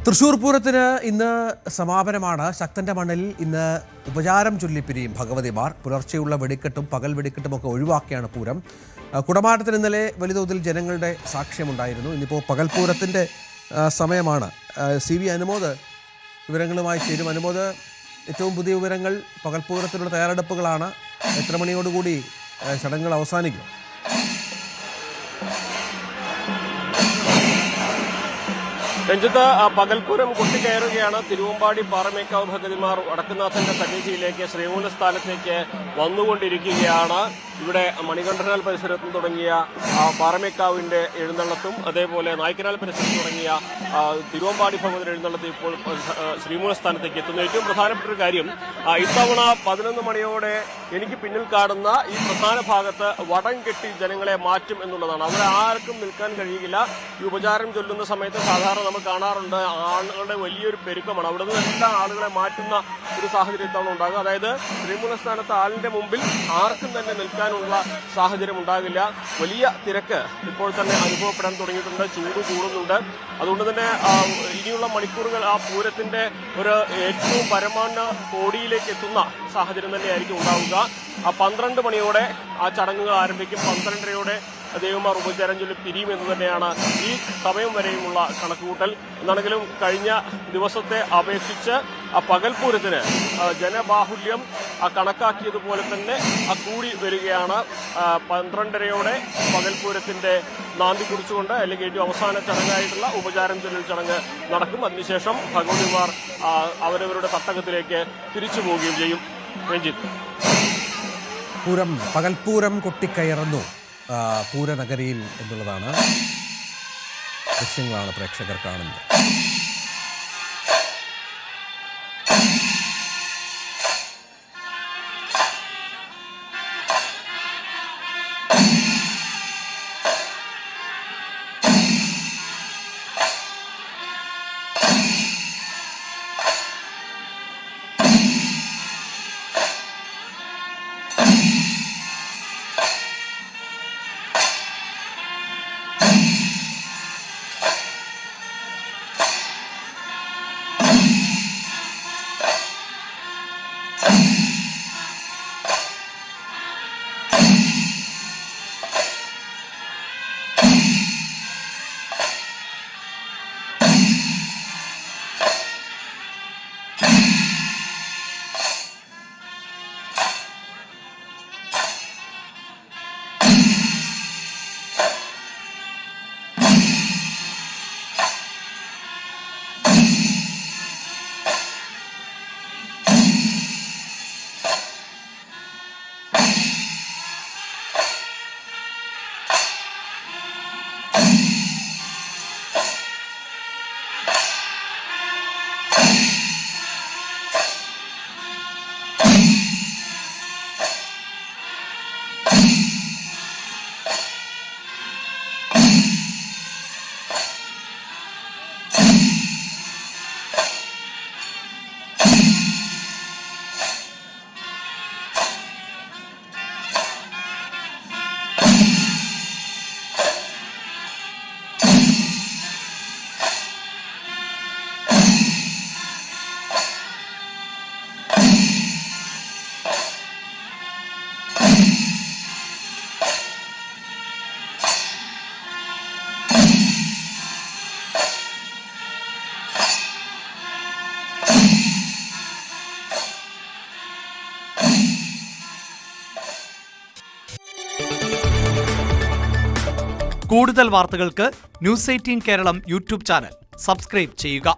തൃശൂർ പൂരത്തിന് ഇന്ന് സമാപനമാണ്. ശക്തന്റെ മണ്ണിൽ ഇന്ന് ഉപചാരം ചൊല്ലിപ്പിരിയും ഭഗവതിമാർ. പുലർച്ചെയുള്ള വെടിക്കെട്ടും പകൽ വെടിക്കെട്ടുമൊക്കെ ഒഴിവാക്കിയാണ് പൂരം. കുടമാറ്റത്തിന് ഇന്നലെ വലിയതോതിൽ ജനങ്ങളുടെ സാക്ഷ്യമുണ്ടായിരുന്നു. ഇന്നിപ്പോൾ പകൽപൂരത്തിൻ്റെ സമയമാണ്. CV അനുമോദ് വിവരങ്ങളുമായി ചേരും. അനുമോദ്, ഏറ്റവും പുതിയ വിവരങ്ങൾ, പകൽപൂരത്തിനുള്ള തയ്യാറെടുപ്പുകളാണ്. എത്ര മണിയോടുകൂടി ചടങ്ങുകൾ അവസാനിക്കും? രഞ്ജിത്ത്, പകൽപൂരം കൊട്ടിക്കയറുകയാണ്. തിരുവമ്പാടി പാറമേക്കാവ് ഭഗവതിമാർ വടക്കുന്നാഥന്റെ സന്നിധിയിലേക്ക് ശ്രീമൂലസ്ഥാനത്തേക്ക് വന്നുകൊണ്ടിരിക്കുകയാണ്. ഇവിടെ മണികണ്ഠനാൽ പരിസരത്തും തുടങ്ങിയ പാറമേക്കാവിന്റെ എഴുന്നള്ളത്തും അതേപോലെ നായ്ക്കനാൽ പരിസരത്ത് തുടങ്ങിയ തിരുവമ്പാടി ഭഗവതിയുടെ എഴുന്നള്ളത്തും ഇപ്പോൾ ശ്രീമൂലസ്ഥാനത്തേക്ക് എത്തുന്നു. ഏറ്റവും പ്രധാനപ്പെട്ട ഒരു കാര്യം, ഇത്തവണ 11 മണിയോടെ എനിക്ക് പിന്നിൽ കാണുന്ന ഈ പ്രധാന ഭാഗത്ത് വടം കെട്ടി ജനങ്ങളെ മാറ്റും എന്നുള്ളതാണ്. അവിടെ ആർക്കും നിൽക്കാൻ കഴിയില്ല. ഈ ഉപചാരം ചൊല്ലുന്ന സമയത്ത് സാധാരണ നമ്മൾ കാണാറുണ്ട്, ആളുകളുടെ വലിയൊരു പെരുക്കമാണ്. അവിടെ നിന്ന് എല്ലാ ആളുകളെ മാറ്റുന്ന ഒരു സാഹചര്യം ഇത്തവണ ഉണ്ടാകും. അതായത് ശ്രീമൂലസ്ഥാനത്ത് ആളിന്റെ മുമ്പിൽ ആർക്കും തന്നെ നിൽക്കാനുള്ള സാഹചര്യം ഉണ്ടാകില്ല. വലിയ തിരക്ക് ഇപ്പോൾ തന്നെ അനുഭവപ്പെടാൻ തുടങ്ങിയിട്ടുണ്ട്. ചൂട് കൂടുന്നുണ്ട്. അതുകൊണ്ട് തന്നെ ഇനിയുള്ള മണിക്കൂറുകൾ ആ പൂരത്തിന്റെ ഒരു ഏറ്റവും പരമാവധി കോടിയിലേക്ക് എത്തുന്ന സാഹചര്യം തന്നെയായിരിക്കും ഉണ്ടാവുക. 12 മണിയോടെ ആ ചടങ്ങുകൾ ആരംഭിക്കും. 12:30യോടെ ദേവന്മാർ ഉപചാരം ചൊല്ലി പിരിയുമെന്ന് തന്നെയാണ് ഈ സമയം വരെയുമുള്ള കണക്കുകൂട്ടൽ. എന്നാണെങ്കിലും കഴിഞ്ഞ ദിവസത്തെ അപേക്ഷിച്ച് ആ പകൽപൂരത്തിന് ജനബാഹുല്യം കണക്കാക്കിയതുപോലെ തന്നെ കൂടി വരികയാണ്. 12:30യോടെ പകൽപൂരത്തിന്റെ നാന്ദി കുറിച്ചുകൊണ്ട് അല്ലെങ്കിൽ ഏറ്റവും അവസാന ചടങ്ങായിട്ടുള്ള ഉപചാരം ചൊല്ലൽ ചടങ്ങ് നടക്കും. അതിനുശേഷം ഭഗവതിമാർ അവരവരുടെ തട്ടകത്തിലേക്ക് തിരിച്ചു പോവുകയും ചെയ്യും. രഞ്ജിത്ത്, പകൽപൂരം കൊട്ടിക്കയറുന്നു പൂരനഗരിയിൽ എന്നുള്ളതാണ് ദൃശ്യങ്ങളാണ് പ്രേക്ഷകർ കാണുന്നത്. കൂടുതൽ വാർത്തകൾക്ക് News 18 Keralam YouTube channel subscribe ചെയ്യുക.